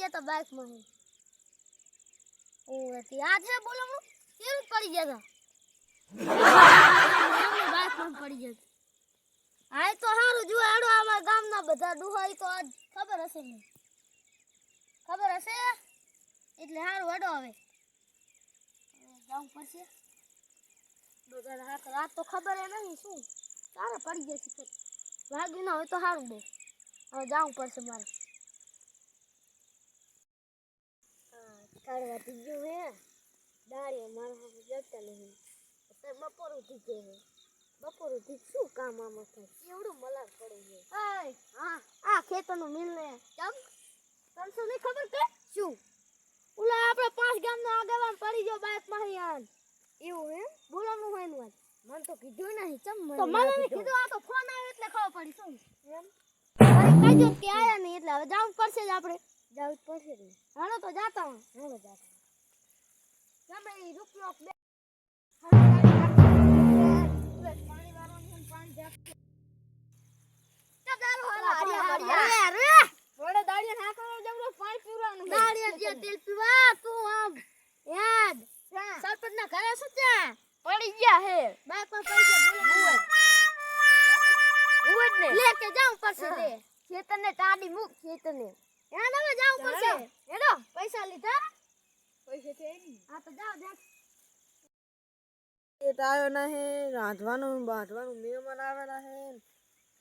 ગયા તા બાઇક માં ઓ હતી આ છે બોલો હું કેવું પડી ગયા તા બાઇક માં પડી ગયા આય તો હારું જો આડો અમાર ગામના બધા ડુહાઈ તો આજ ખબર હશે ને ખબર હશે એટલે હારું હડો હવે જાવું પડશે બધા હાથ રાત તો ખબર એ નહીં શું તારે પડી ગયા છે વાગ્યું ના હોય તો હારું બહુ હવે જાવું પડશે મારે કાઢવા દીધું હે દાડી મારા જતા નહીં બપોર ઉઠી ગઈ બપોર ઉઠી શું કામ આમાં થાય એવડું મલાર પડે છે હા આ ખેતરનું મિલ ને ચમ તને નહીં ખબર કે શું ઓલા આપણે 5 ગામના આગેવાન પડી ગયો બાઇક માં યાર એવું હે બોલવાનું હોય ને વાત મને તો કીધું નહીં ચમ મને તો મને કીધું આ તો ફોન આવ્યો એટલે ખબર પડી શું એમ અરે કઈજો કે આયા નહીં એટલે હવે જાવું પડશે જ આપણે જાવું પડશે ને હાલો તો જાતા હું હાલો જાતા તમે રૂપિયો બે પાણી વાળવાનું પાણી જાતું ચાલો હાલો હરિયા રે થોડે દાડિયા નાખો જમરો પાણી પીવાનું દાડિયા જે તેલ પીવા તું આમ યાદ સરપંચ ના ઘરે શું છે પડી ગયા હે બાઈક પર પડી ગયા બોલે ને લેકે જાઉં પડશે લે ખેતરને ટાડી મૂક ખેતરને યાદ હવે જાઉં પડશે હેડો પૈસા લીધા પૈસા છે નહીં હા તો જાઓ જા એ આયો નહીં રાંધવાનું બાંધવાનું મહેમાન આવેલા હે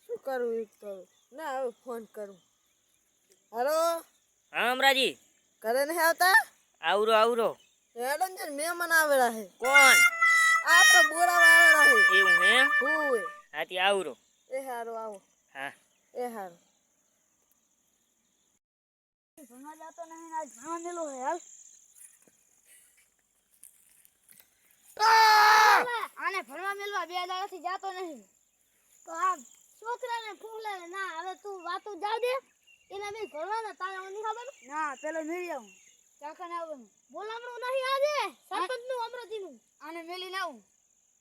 શું કરું એક તો ના હવે ફોન કરું હેલો હા અમરાજી ઘરે નહીં આવતા આવરો આવરો હેડન જે મહેમાન આવેલા હે કોણ આ તો બોલાવા આવેલા હે એવું હે હોય હાથી આવરો એ હારો આવો હા એ હારો ભણવા જાતો નહીં આજ ભણવા મેલો હે હાલ આને ભણવા મેલવા 2 દાડાથી જાતો નહીં તો આ છોકરાને ફૂલે ના હવે તું વાતો જા દે એને મે ભણવાના તારે ઓની ખબર ના પેલો મેલી આવું કાકા ને આવવાનું બોલાવણું નહીં આજે સરપંચ નું અમરજીનું આને મેલી ના આવું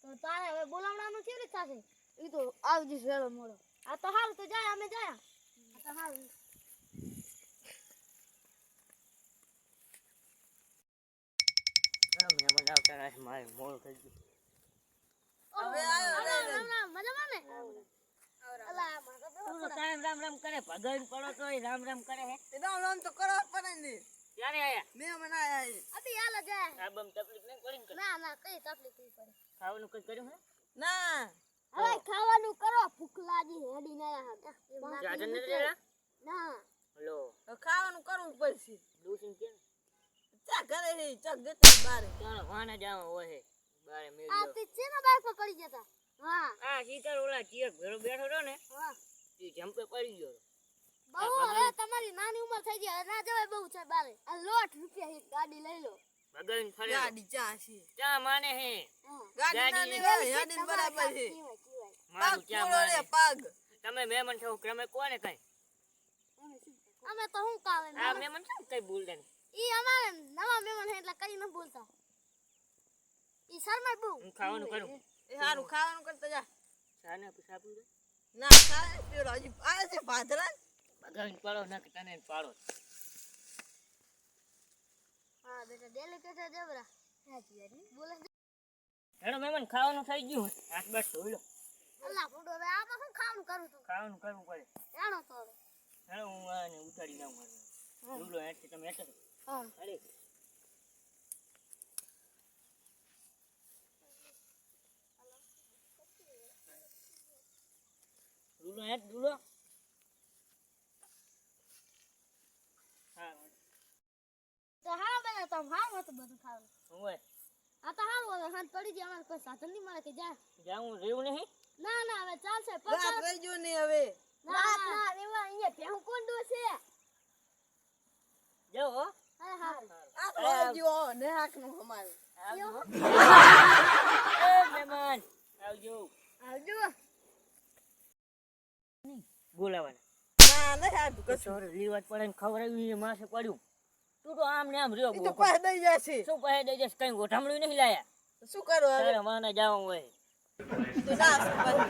તો તારે હવે બોલાવવાનું કેવી રીતે થશે ઈ તો આવજી વેળો મોડો આ તો હાલ તો જાય અમે જાય આ તો હાલ મહેમાન આવતા રહે મારે મોડ થઈ ગયું હવે આયો મજામાં ને અલા માગો તું તો કાયમ રામ રામ કરે ભગવાન પડો તોય રામ રામ કરે હે એ રામ તો કરો પડે ને ક્યારે આયા મહેમાન આયા હે અબી હાલ જાય આ બમ તકલીફ નહીં પડી ને ના ના કઈ તકલીફ નહીં પડે ખાવાનું કઈ કર્યું હે ના હવે ખાવાનું કરો ભૂખ લાગી હેડી ના હા જાજન ને રેલા ના લો તો ખાવાનું કરવું પડશે દૂસી કે ચા ઘરે હે ચક દેતી બારે ચાલો વાના જાવ હોય હે બારે મેલ આ તે છે ને બાઈક પર પડી જતા હા આ સીતર ઓલા ચિયક ભેરો બેઠો રહ્યો ને હા ઈ જમ્પે પડી ગયો બહુ હવે તમારી નાની ઉંમર થઈ ગઈ ના જવાય બહુ છે બારે આ લોટ રૂપિયા એક ગાડી લઈ લો ભગવાન ફરે ગાડી ચા છે ચા માને હે ગાડી ના ને હેડીન બરાબર છે મારું પગ ચા પૂરો રે માને પગ તમે મહેમાન છો તમે કોને કઈ અમે તો હું કાવે આ મહેમાન કેમ કઈ બોલતા નહીં ઈ અમારે નવા મહેમાન હે એટલે કઈ ન બોલતા ઈ શરમાય બહુ હું ખાવાનું કરું એ હારું ખાવાનું કરતા જા ચાને પૂછાપું દે ના ખાય પેલો હજી આ છે ભાદરા ભગવાન પાડો ના કે તને પાડો હા બેટા ડેલી કે છે જબરા સાચી યાર બોલે હેડો મહેમાન ખાવાનું થઈ ગયું હાથ બાટ ધોઈ લો અલ્લા ફોડો હવે આ તો શું ખાવાનું કરું તું ખાવાનું કરવું પડે જાણો તો હવે હેડો હું આને ઉતારી લાવું મારું રૂલો હેઠથી તમે હેઠ હા અરે રૂલો હેઠ રૂલો હા તો હા બેટા તમ હાવ તો બધું ખાવું હોય આ તો હાવ હવે હાથ પડી ગયા અમારે કોઈ સાધન નહીં મળે કે જા જાઉં રેવું નહીં ના ના હવે ચાલશે રાત રહી જો ને હવે ના ના રેવા અહીંયા ભેહું કોણ દોશે જાઓ હો હા હા આ તો રહી જો ને હાકનું અમારે આવજો એ મહેમાન આવજો આવજો બોલાવાના ના હાથ કશું સોરે લીવાત પડે ને ખવડાવી માસે પડ્યું તું તો આમ ને આમ રહ્યો ઈ તો પાસે દઈ જશે શું કહે દે કઈ ગોઠામણું નહીં લાયા શું કરું હવે તારે માને જાવું હોય તો ના શું કરું